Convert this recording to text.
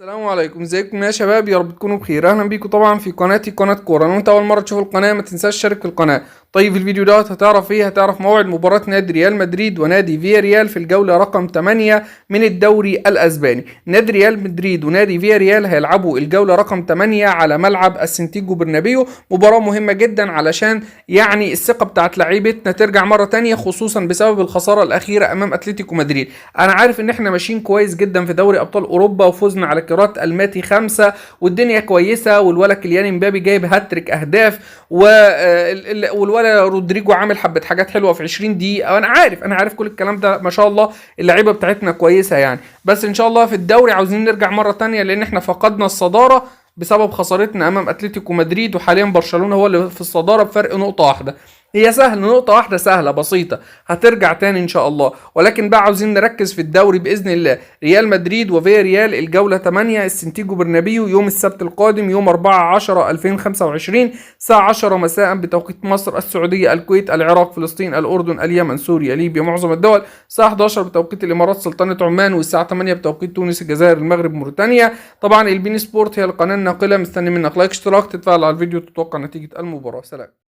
السلام عليكم، ازيكم يا شباب؟ يا رب تكونوا بخير. اهلا بيكم طبعا في قناتي قناه كوره. لو انت اول مره تشوف القناه ما تنساش تشترك في القناه. طيب في الفيديو دوت هتعرف ايه؟ هتعرف موعد مباراه نادي ريال مدريد ونادي فيا ريال في الجوله رقم 8 من الدوري الاسباني. نادي ريال مدريد ونادي فيا ريال هيلعبوا الجوله رقم 8 على ملعب السنتيجو برنابيو. مباراه مهمه جدا علشان يعني الثقه بتاعت لعيبتنا ترجع مره تانية، خصوصا بسبب الخساره الاخيره امام اتلتيكو مدريد. انا عارف ان احنا ماشيين كويس جدا في دوري ابطال اوروبا وفوزنا على كرات الماتي 5 والدنيا كويسه، والولا كيليان امبابي جايب هاتريك اهداف والولا رودريجو عامل حبه حاجات حلوه في 20 دقيقه. انا عارف كل الكلام ده، ما شاء الله اللعيبه بتاعتنا كويسه يعني. بس ان شاء الله في الدوري عاوزين نرجع مره تانية، لان احنا فقدنا الصداره بسبب خسارتنا امام اتلتيكو مدريد، وحاليا برشلونه هو اللي في الصداره بفرق نقطه واحده. هي سهل، نقطة واحدة سهلة بسيطة، هترجع تاني ان شاء الله. ولكن بقى عاوزين نركز في الدوري بإذن الله. ريال مدريد وفيا ريال الجولة 8 السنتيجو برنابيو يوم السبت القادم، يوم 4/10/2025 الساعة 10 مساء بتوقيت مصر، السعودية، الكويت، العراق، فلسطين، الأردن، اليمن، سوريا، ليبيا، معظم الدول. الساعة 11 بتوقيت الإمارات سلطنة عمان، والساعة 8 بتوقيت تونس، الجزائر، المغرب، موريتانيا. طبعا البين سبورت هي القناة الناقلة. مستني منك لايك، اشتراك، تتفاعل على الفيديو، تتوقع نتيجة المباراة. سلام.